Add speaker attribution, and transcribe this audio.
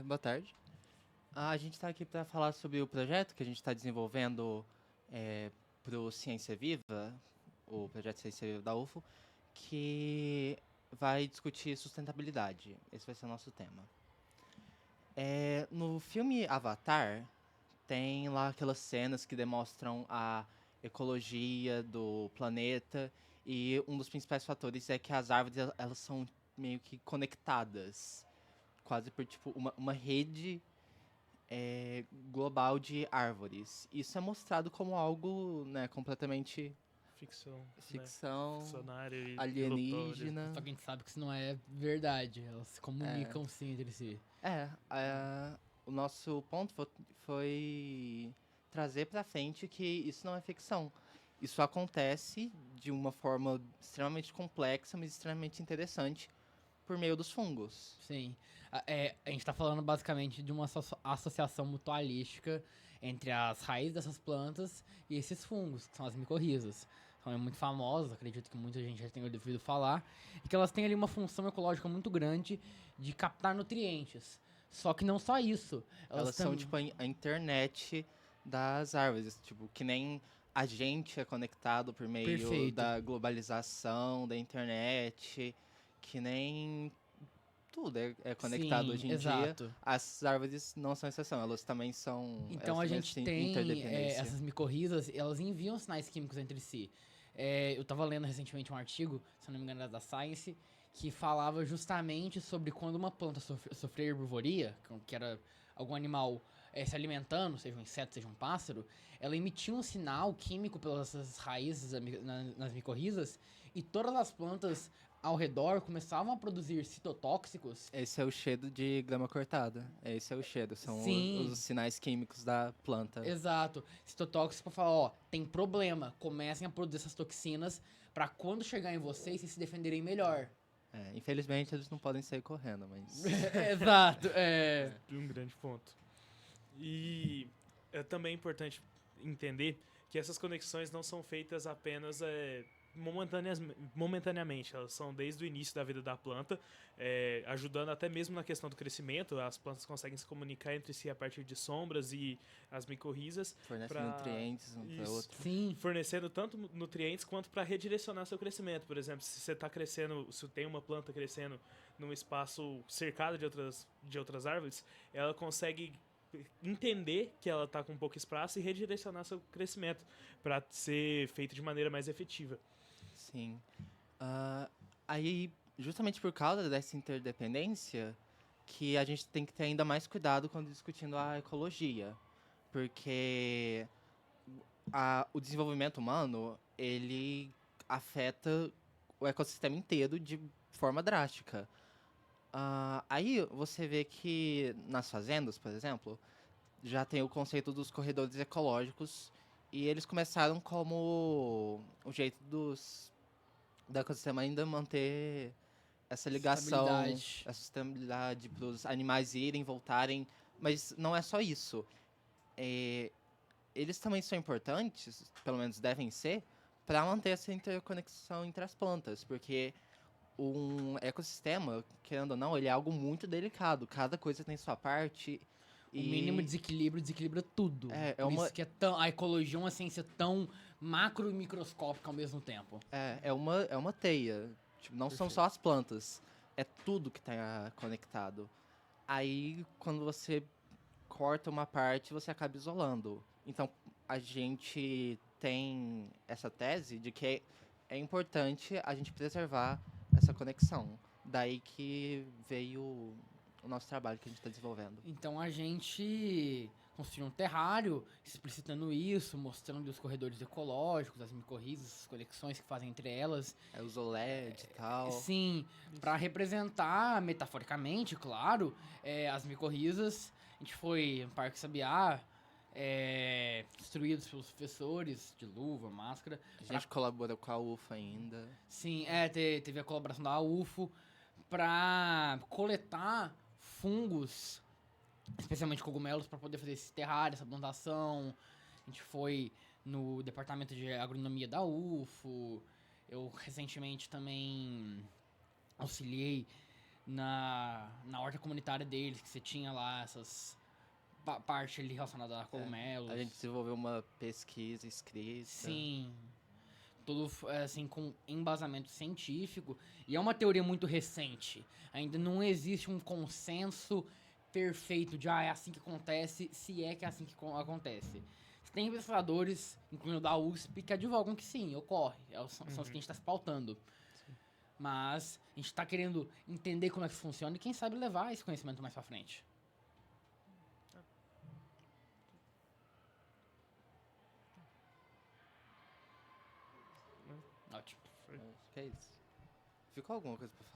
Speaker 1: Boa tarde. A gente está aqui para falar sobre o projeto que a gente está desenvolvendo para o Ciência Viva, o projeto Ciência Viva da UFO, que vai discutir sustentabilidade. Esse vai ser o nosso tema. No filme Avatar, tem lá aquelas cenas que demonstram a ecologia do planeta e um dos principais fatores é que as árvores elas são meio que conectadas, quase por tipo uma rede global de árvores. Isso é mostrado como algo, né, completamente
Speaker 2: Ficção, né?
Speaker 1: ficção,
Speaker 2: Ficcionário e ilusório.
Speaker 1: alienígena.
Speaker 3: Só que a gente sabe que isso não é verdade. Elas se comunicam sim entre si.
Speaker 1: É, o nosso ponto foi trazer pra frente que isso não é ficção. Isso acontece de uma forma extremamente complexa, mas extremamente interessante por meio dos fungos.
Speaker 3: Sim. A gente tá falando basicamente de uma associação mutualística entre as raízes dessas plantas e esses fungos, que são as micorrizas. São muito famosas, acredito que muita gente já tenha ouvido falar, e que elas têm ali uma função ecológica muito grande de captar nutrientes. Só que não só isso.
Speaker 1: Elas são tipo a internet das árvores, tipo, que nem a gente é conectado por meio
Speaker 3: Perfeito.
Speaker 1: da globalização, da internet, que nem tudo é conectado
Speaker 3: Sim,
Speaker 1: hoje em dia.
Speaker 3: exato.
Speaker 1: As árvores não são exceção, elas também são.
Speaker 3: Então
Speaker 1: Elas
Speaker 3: a
Speaker 1: têm
Speaker 3: gente
Speaker 1: essa
Speaker 3: tem
Speaker 1: interdependência.
Speaker 3: essas micorrizas, elas enviam sinais químicos entre si. Eu tava lendo recentemente um artigo, se eu não me engano era da Science, que falava justamente sobre quando uma planta sofria herbivoria, que era algum animal se alimentando, seja um inseto, seja um pássaro, ela emitia um sinal químico pelas essas raízes nas micorrizas e todas as plantas ao redor começavam a produzir citotóxicos.
Speaker 1: Esse é o cheiro de grama cortada. Esse é o cheiro, são os
Speaker 3: Sim,
Speaker 1: sinais químicos da planta.
Speaker 3: exato. Citotóxico pra falar, ó, tem problema. Comecem a produzir essas toxinas pra quando chegar em vocês se defenderem melhor.
Speaker 1: Infelizmente eles não podem sair correndo, mas.
Speaker 3: Exato,
Speaker 2: De um grande ponto. E é também importante entender que essas conexões não são feitas apenas momentaneamente, elas são desde o início da vida da planta, ajudando até mesmo na questão do crescimento. As plantas conseguem se comunicar entre si a partir de sombras e as micorrizas,
Speaker 1: Fornecem nutrientes um para outro.
Speaker 3: Sim.
Speaker 2: fornecendo tanto nutrientes quanto para redirecionar seu crescimento. Por exemplo, se você está crescendo, se tem uma planta crescendo num espaço cercado de outras árvores, ela consegue entender que ela está com pouco espaço e redirecionar seu crescimento para ser feito de maneira mais efetiva.
Speaker 1: Sim. Aí, justamente por causa dessa interdependência, que a gente tem que ter ainda mais cuidado quando discutindo a ecologia. Porque o desenvolvimento humano, ele afeta o ecossistema inteiro de forma drástica. Aí você vê que nas fazendas, por exemplo, já tem o conceito dos corredores ecológicos e eles começaram como o jeito do ecossistema ainda manter essa ligação,
Speaker 3: Estabilidade.
Speaker 1: essa sustentabilidade para os animais irem, voltarem, mas não é só isso. É, eles também são importantes, pelo menos devem ser, para manter essa interconexão entre as plantas, porque um ecossistema, querendo ou não, ele é algo muito delicado. Cada coisa tem sua parte
Speaker 3: O mínimo
Speaker 1: e
Speaker 3: desequilíbrio desequilibra tudo.
Speaker 1: é
Speaker 3: Por
Speaker 1: uma
Speaker 3: isso que a ecologia é uma ciência tão macro e microscópica ao mesmo tempo.
Speaker 1: é uma teia. Tipo, não são
Speaker 2: Perfeito.
Speaker 1: só as plantas, é tudo que está conectado. Aí, quando você corta uma parte, você acaba isolando. Então, a gente tem essa tese de que é importante a gente preservar essa conexão. Daí que veio o nosso trabalho que a gente está desenvolvendo.
Speaker 3: Então a gente construiu um terrário explicitando isso, mostrando os corredores ecológicos, as micorrizas, as conexões que fazem entre elas.
Speaker 1: Os OLED e tal.
Speaker 3: Sim, para representar metaforicamente, claro, as micorrizas. A gente foi no Parque Sabiá, instruídos pelos professores de luva, máscara.
Speaker 1: A gente colaborou com a UFA ainda.
Speaker 3: Sim, teve a colaboração da UFO para coletar fungos, especialmente cogumelos, para poder fazer esse terrário, essa plantação. A gente foi no departamento de agronomia da UFO. Eu recentemente também auxiliei na horta comunitária deles, que você tinha lá essas parte ali relacionada a cogumelos.
Speaker 1: A gente desenvolveu uma pesquisa escrita.
Speaker 3: Sim. Tudo assim com embasamento científico. E é uma teoria muito recente. Ainda não existe um consenso perfeito de é assim que acontece, se é que é assim que acontece. Tem pesquisadores, incluindo da USP, que advogam que sim, ocorre. São os que a gente está se pautando. Mas a gente está querendo entender como é que funciona e quem sabe levar esse conhecimento mais pra frente. Ótimo.
Speaker 1: Acho que é isso. Ficou alguma coisa pra falar?